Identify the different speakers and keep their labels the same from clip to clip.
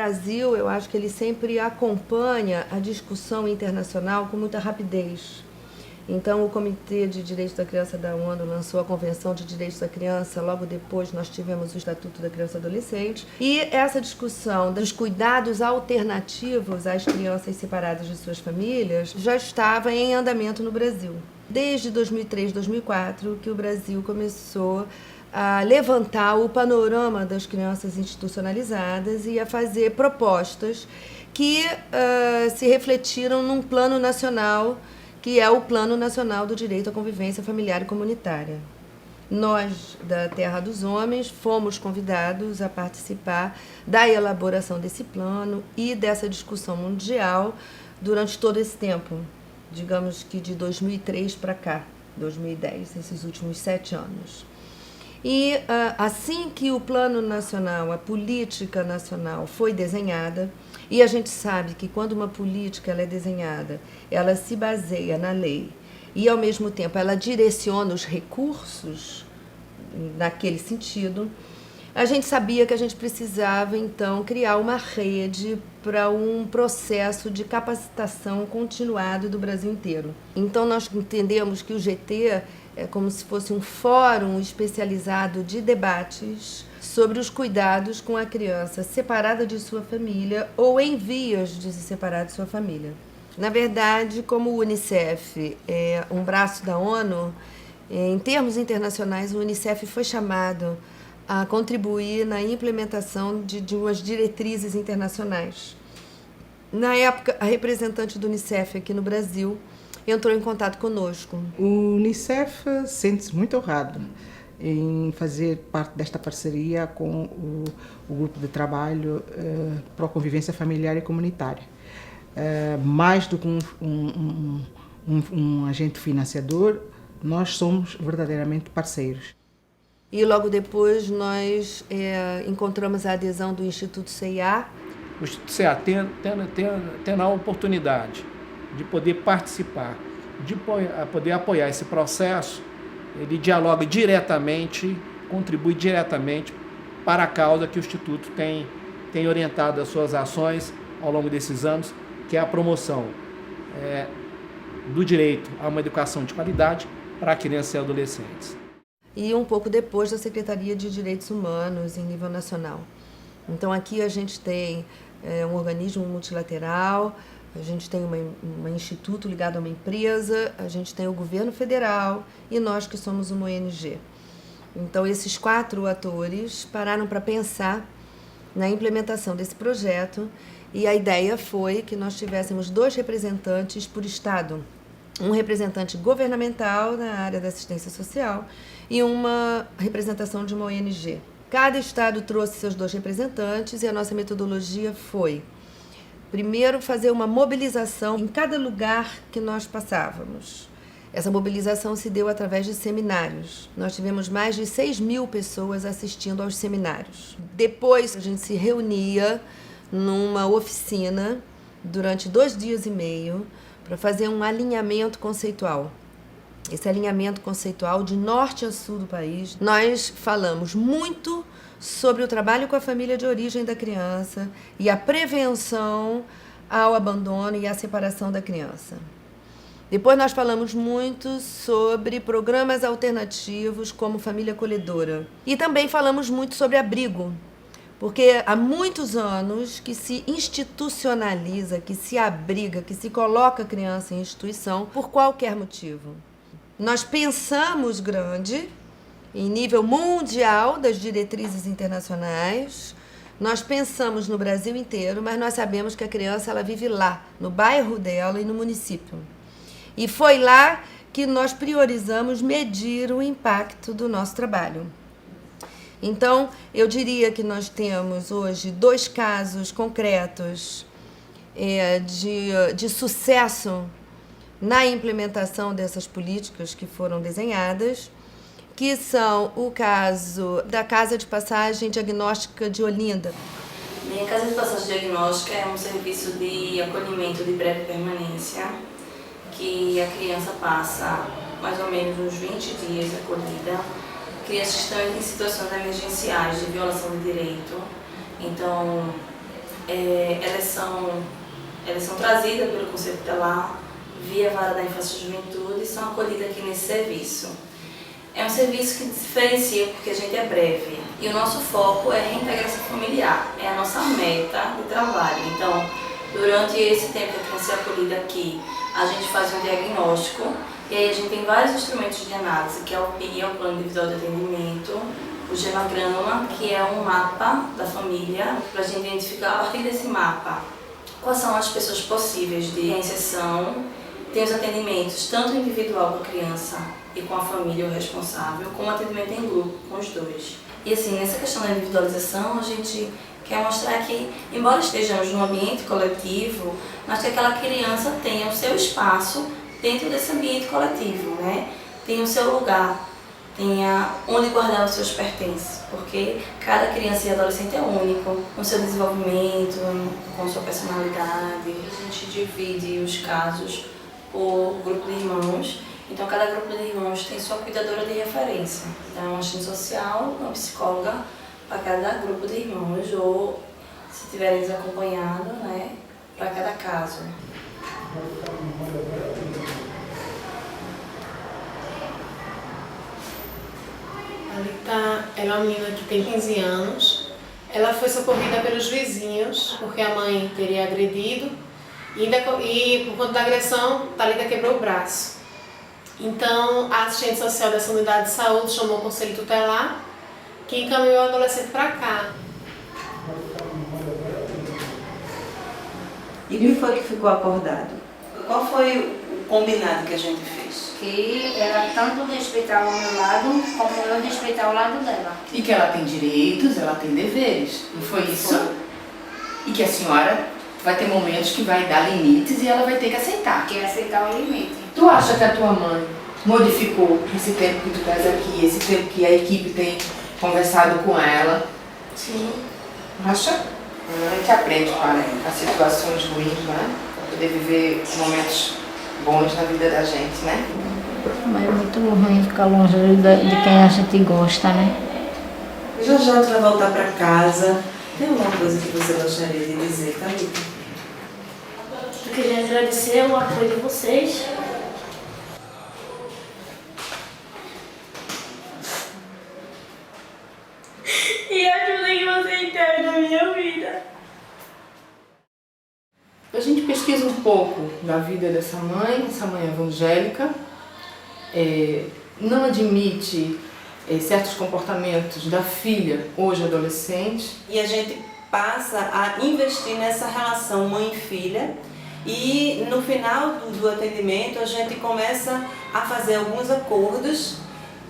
Speaker 1: Brasil, eu acho que ele sempre acompanha a discussão internacional com muita rapidez. Então, o Comitê de Direitos da Criança da ONU lançou a Convenção de Direitos da Criança, logo depois nós tivemos o Estatuto da Criança e Adolescente. E essa discussão dos cuidados alternativos às crianças separadas de suas famílias já estava em andamento no Brasil. Desde 2003, 2004, que o Brasil começou a levantar o panorama das crianças institucionalizadas e a fazer propostas que se refletiram num plano nacional, que é o Plano Nacional do Direito à Convivência Familiar e Comunitária. Nós, da Terra dos Homens, fomos convidados a participar da elaboração desse plano e dessa discussão mundial durante todo esse tempo, digamos que de 2003 para cá, 2010, esses últimos 7 anos. E assim que o Plano Nacional, a política nacional foi desenhada, e a gente sabe que quando uma política ela é desenhada, ela se baseia na lei e, ao mesmo tempo, ela direciona os recursos naquele sentido, a gente sabia que a gente precisava, então, criar uma rede para um processo de capacitação continuado do Brasil inteiro. Então, nós entendemos que o GT é como se fosse um fórum especializado de debates sobre os cuidados com a criança separada de sua família ou em vias de se separar de sua família. Na verdade, como o Unicef é um braço da ONU, em termos internacionais, o Unicef foi chamado a contribuir na implementação de umas diretrizes internacionais. Na época, a representante do Unicef aqui no Brasil entrou em contato conosco.
Speaker 2: O Unicef sente-se muito honrado em fazer parte desta parceria com o grupo de trabalho para a convivência familiar e comunitária. Mais do que um agente financiador, nós somos verdadeiramente parceiros.
Speaker 1: E logo depois nós encontramos a adesão do Instituto CIA.
Speaker 3: O Instituto CIA tendo a oportunidade de poder participar, de poder apoiar esse processo, ele dialoga diretamente, contribui diretamente para a causa que o Instituto tem orientado as suas ações ao longo desses anos, que é a promoção do direito a uma educação de qualidade para crianças e adolescentes.
Speaker 1: E um pouco depois da Secretaria de Direitos Humanos em nível nacional. Então aqui a gente tem um organismo multilateral, a gente tem um instituto ligado a uma empresa, a gente tem o governo federal e nós que somos uma ONG. Então esses 4 atores pararam para pensar na implementação desse projeto e a ideia foi que nós tivéssemos 2 representantes por estado. Um representante governamental na área da assistência social e uma representação de uma ONG. Cada estado trouxe seus 2 representantes e a nossa metodologia foi, primeiro, fazer uma mobilização em cada lugar que nós passávamos. Essa mobilização se deu através de seminários. Nós tivemos mais de 6.000 pessoas assistindo aos seminários. Depois, a gente se reunia numa oficina durante 2 dias e meio para fazer um alinhamento conceitual. Esse alinhamento conceitual de norte a sul do país, nós falamos muito sobre o trabalho com a família de origem da criança e a prevenção ao abandono e à separação da criança. Depois nós falamos muito sobre programas alternativos como família acolhedora. E também falamos muito sobre abrigo, porque há muitos anos que se institucionaliza, que se abriga, que se coloca a criança em instituição por qualquer motivo. Nós pensamos grande, em nível mundial das diretrizes internacionais, nós pensamos no Brasil inteiro, mas nós sabemos que a criança ela vive lá, no bairro dela e no município. E foi lá que nós priorizamos medir o impacto do nosso trabalho. Então, eu diria que nós temos hoje 2 casos concretos de sucesso na implementação dessas políticas que foram desenhadas, que são o caso da Casa de Passagem Diagnóstica de Olinda.
Speaker 4: A Casa de Passagem Diagnóstica é um serviço de acolhimento de breve permanência, que a criança passa mais ou menos uns 20 dias acolhida. Crianças que estão em situações emergenciais de violação de direito. Então, elas são trazidas pelo Conselho Tutelar, via Vara da Infância e Juventude, e são acolhidas aqui nesse serviço. É um serviço que se diferencia porque a gente é breve e o nosso foco é a reintegração familiar, é a nossa meta de trabalho. Então, durante esse tempo que a criança é acolhida aqui, a gente faz um diagnóstico e aí a gente tem vários instrumentos de análise, que é o PIA, o Plano Individual de Atendimento, o Gemagrama, que é um mapa da família, para a gente identificar a partir desse mapa quais são as pessoas possíveis de reinserção. Tem os atendimentos, tanto individual com a criança e com a família, o responsável, como atendimento em grupo, com os dois. E assim, nessa questão da individualização, a gente quer mostrar que, embora estejamos num ambiente coletivo, mas que aquela criança tenha o seu espaço dentro desse ambiente coletivo, né? Tenha o seu lugar, tenha onde guardar os seus pertences, porque cada criança e adolescente é único, no seu desenvolvimento, com sua personalidade. A gente divide os casos por grupo de irmãos, então cada grupo de irmãos tem sua cuidadora de referência. Então, uma assistente social, uma psicóloga para cada grupo de irmãos, ou se tiverem desacompanhado, né, para cada caso.
Speaker 5: Ali tá, ela é uma menina que tem 15 anos, ela foi socorrida pelos vizinhos, porque a mãe teria agredido, e por conta da agressão, Thalita quebrou o braço. Então, a assistente social dessa unidade de saúde chamou o Conselho Tutelar, que encaminhou o adolescente para cá.
Speaker 6: E o que foi que ficou acordado? Qual foi o combinado que a gente fez?
Speaker 7: Que ela tanto respeitava o meu lado, como eu respeitar o lado dela.
Speaker 8: E que ela tem direitos, ela tem deveres, não foi isso? Foi. E que a senhora vai ter momentos que vai dar limites e ela vai ter que aceitar.
Speaker 7: Que é aceitar o limite.
Speaker 8: Tu acha que a tua mãe modificou esse tempo que tu estás aqui, esse tempo que a equipe tem conversado com ela?
Speaker 7: Sim.
Speaker 8: Acha? A gente aprende com as situações ruins, né? Para poder viver momentos bons na vida da gente, né?
Speaker 7: Mas é muito ruim ficar longe de quem a gente gosta, né?
Speaker 6: Já já tu vai voltar para casa. Tem alguma coisa que você gostaria de dizer, Thalita?
Speaker 9: Eu queria agradecer o apoio de vocês. E a ajuda que vocês têm na minha vida.
Speaker 8: A gente pesquisa um pouco da vida dessa mãe. Essa mãe evangélica, não admite certos comportamentos da filha, hoje adolescente.
Speaker 6: E a gente passa a investir nessa relação mãe e filha, e no final do atendimento a gente começa a fazer alguns acordos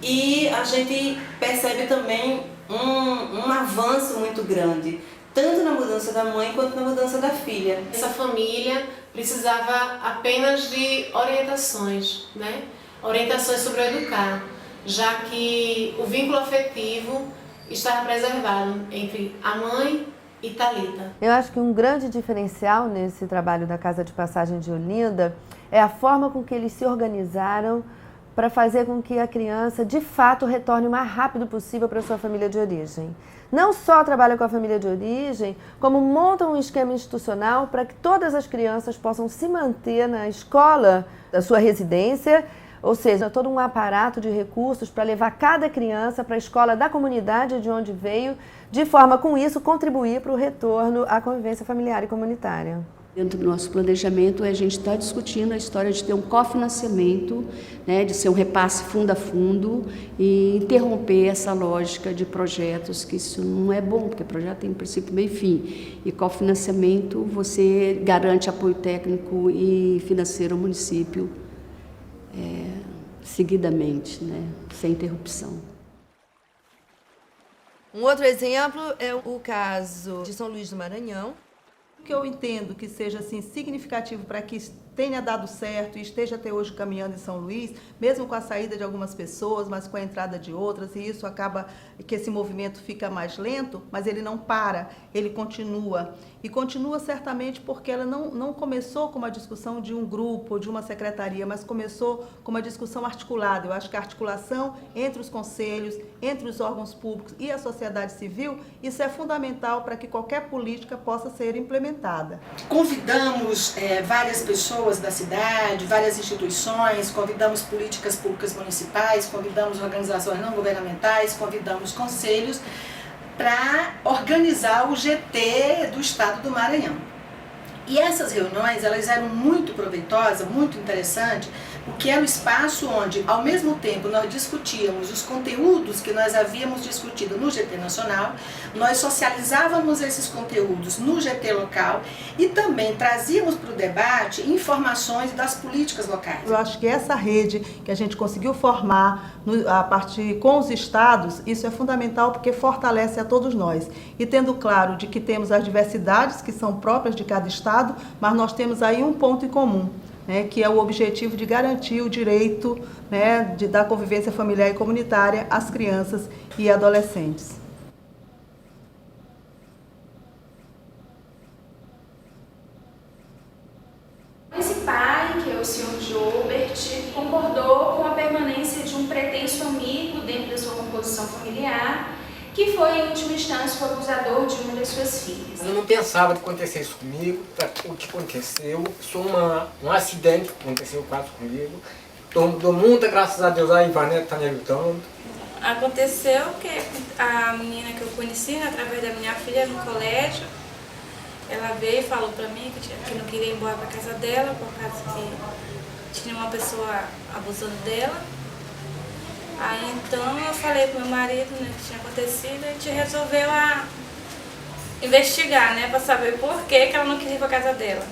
Speaker 6: e a gente percebe também um avanço muito grande, tanto na mudança da mãe quanto na mudança da filha.
Speaker 5: Essa família precisava apenas de orientações, né? Orientações sobre o educar, já que o vínculo afetivo estava preservado entre a mãe e Thalita.
Speaker 1: Eu acho que um grande diferencial nesse trabalho da Casa de Passagem de Olinda é a forma com que eles se organizaram para fazer com que a criança, de fato, retorne o mais rápido possível para a sua família de origem. Não só trabalha com a família de origem, como montam um esquema institucional para que todas as crianças possam se manter na escola da sua residência, ou seja, todo um aparato de recursos para levar cada criança para a escola da comunidade de onde veio, de forma, com isso, contribuir para o retorno à convivência familiar e comunitária.
Speaker 10: Dentro do nosso planejamento, a gente está discutindo a história de ter um cofinanciamento, né, de ser um repasse fundo a fundo e interromper essa lógica de projetos, que isso não é bom, porque projeto tem princípio, meio e fim. E cofinanciamento, você garante apoio técnico e financeiro ao município seguidamente, né, sem interrupção.
Speaker 1: Um outro exemplo é o caso de São Luís do Maranhão.
Speaker 11: O que eu entendo que seja assim, significativo para que tenha dado certo e esteja até hoje caminhando em São Luís, mesmo com a saída de algumas pessoas, mas com a entrada de outras, e isso acaba que esse movimento fica mais lento, mas ele não para, ele continua. E continua certamente porque ela não começou com uma discussão de um grupo, de uma secretaria, mas começou com uma discussão articulada. Eu acho que a articulação entre os conselhos, entre os órgãos públicos e a sociedade civil, isso é fundamental para que qualquer política possa ser implementada.
Speaker 12: Convidamos várias pessoas da cidade, várias instituições, convidamos políticas públicas municipais, convidamos organizações não governamentais, convidamos conselhos para organizar o GT do Estado do Maranhão. E essas reuniões, elas eram muito proveitosas, muito interessantes, porque era o espaço onde, ao mesmo tempo, nós discutíamos os conteúdos que nós havíamos discutido no GT Nacional, nós socializávamos esses conteúdos no GT local e também trazíamos para o debate informações das políticas locais.
Speaker 11: Eu acho que essa rede que a gente conseguiu formar a partir com os estados, isso é fundamental porque fortalece a todos nós. E tendo claro de que temos as diversidades que são próprias de cada estado, mas nós temos aí um ponto em comum, que é o objetivo de garantir o direito da convivência familiar e comunitária às crianças e adolescentes.
Speaker 13: Esse pai, que é o Sr. Gilbert, concordou com a permanência de um pretenso amigo dentro da sua composição familiar, que foi, em última instância, o abusador de uma das suas filhas.
Speaker 14: Eu não pensava que acontecesse isso comigo, o que aconteceu. Foi um acidente que aconteceu quase comigo. Dou muita graças a Deus, a Ivanete está me ajudando.
Speaker 4: Aconteceu que a menina que eu conheci, através da minha filha no colégio, ela veio e falou para mim que não queria ir embora para casa dela, por causa que tinha uma pessoa abusando dela. Aí então eu falei pro meu marido, que tinha acontecido, e a gente resolveu investigar, para saber por que ela não queria ir pra casa dela.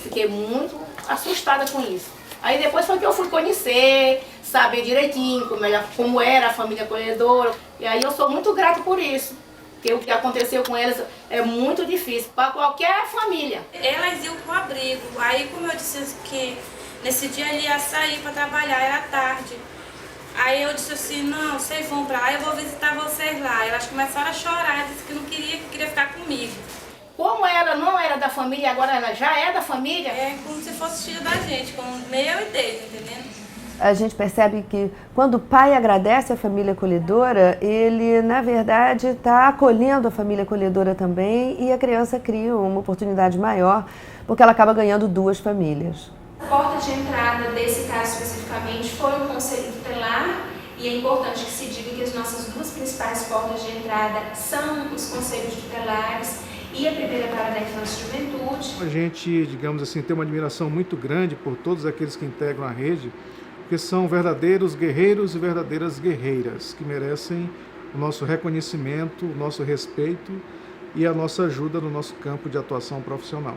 Speaker 8: Fiquei muito assustada com isso. Aí depois foi que eu fui conhecer, saber direitinho como era a família acolhedora. E aí eu sou muito grata por isso. Porque o que aconteceu com elas é muito difícil para qualquer família.
Speaker 4: Elas iam pro abrigo. Aí, como eu disse que nesse dia ele ia sair para trabalhar, era tarde. Aí eu disse assim, não, vocês vão pra lá, eu vou visitar vocês lá. Elas começaram a chorar, disse que não queria ficar comigo.
Speaker 8: Como ela não era da família, agora ela já é da família?
Speaker 4: É como se fosse filho da gente, como meu e dele, entendendo?
Speaker 1: A gente percebe que quando o pai agradece a família acolhedora, ele, na verdade, está acolhendo a família acolhedora também e a criança cria uma oportunidade maior, porque ela acaba ganhando duas famílias.
Speaker 13: A porta de entrada desse caso especificamente foi o Conselho Tutelar e é importante que se diga que as nossas duas principais portas de entrada são os Conselhos Tutelares e a primeira vara da Infância e Juventude.
Speaker 3: A gente, digamos assim, tem uma admiração muito grande por todos aqueles que integram a rede, porque são verdadeiros guerreiros e verdadeiras guerreiras que merecem o nosso reconhecimento, o nosso respeito e a nossa ajuda no nosso campo de atuação profissional.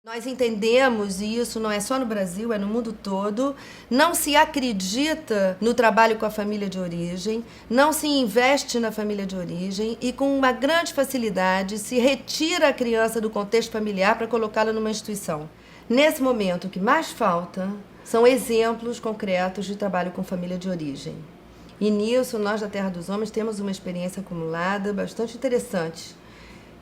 Speaker 1: Nós entendemos, e isso não é só no Brasil, é no mundo todo, não se acredita no trabalho com a família de origem, não se investe na família de origem e com uma grande facilidade se retira a criança do contexto familiar para colocá-la numa instituição. Nesse momento, o que mais falta são exemplos concretos de trabalho com família de origem. E nisso, nós da Terra dos Homens temos uma experiência acumulada bastante interessante.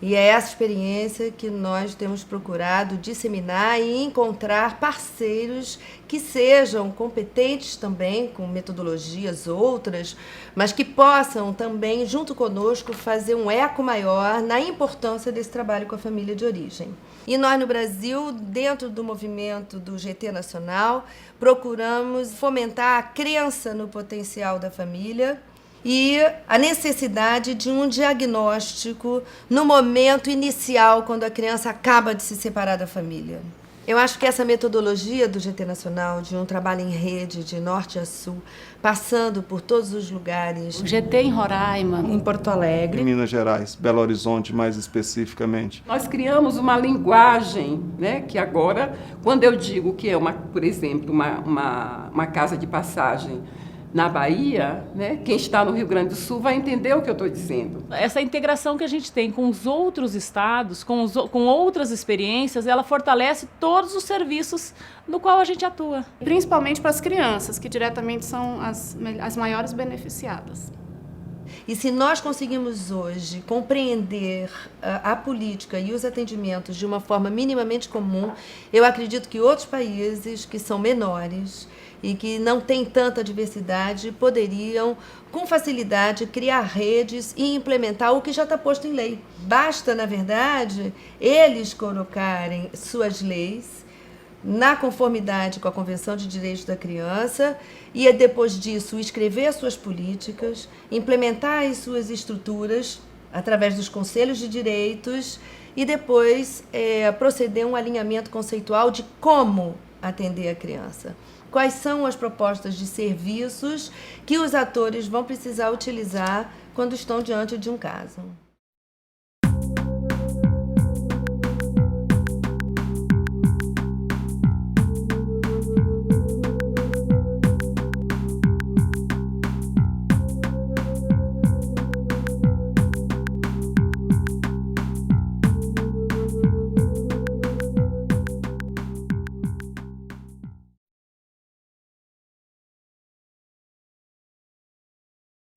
Speaker 1: E é essa experiência que nós temos procurado disseminar e encontrar parceiros que sejam competentes também, com metodologias outras, mas que possam também, junto conosco, fazer um eco maior na importância desse trabalho com a família de origem. E nós, no Brasil, dentro do movimento do GT Nacional, procuramos fomentar a crença no potencial da família e a necessidade de um diagnóstico no momento inicial, quando a criança acaba de se separar da família. Eu acho que essa metodologia do GT Nacional, de um trabalho em rede, de norte a sul, passando por todos os lugares.
Speaker 10: O GT em Roraima, em Porto Alegre.
Speaker 15: Em Minas Gerais, Belo Horizonte mais especificamente.
Speaker 16: Nós criamos uma linguagem, que agora, quando eu digo que é, por exemplo, uma casa de passagem na Bahia, quem está no Rio Grande do Sul vai entender o que eu estou dizendo.
Speaker 17: Essa integração que a gente tem com os outros estados, com outras experiências, ela fortalece todos os serviços no qual a gente atua.
Speaker 18: Principalmente para as crianças, que diretamente são as maiores beneficiadas.
Speaker 1: E se nós conseguimos hoje compreender a política e os atendimentos de uma forma minimamente comum, eu acredito que outros países que são menores e que não têm tanta diversidade poderiam, com facilidade, criar redes e implementar o que já está posto em lei. Basta, na verdade, eles colocarem suas leis na conformidade com a Convenção de Direitos da Criança e, depois disso, escrever as suas políticas, implementar as suas estruturas através dos conselhos de direitos e depois proceder a um alinhamento conceitual de como atender a criança. Quais são as propostas de serviços que os atores vão precisar utilizar quando estão diante de um caso.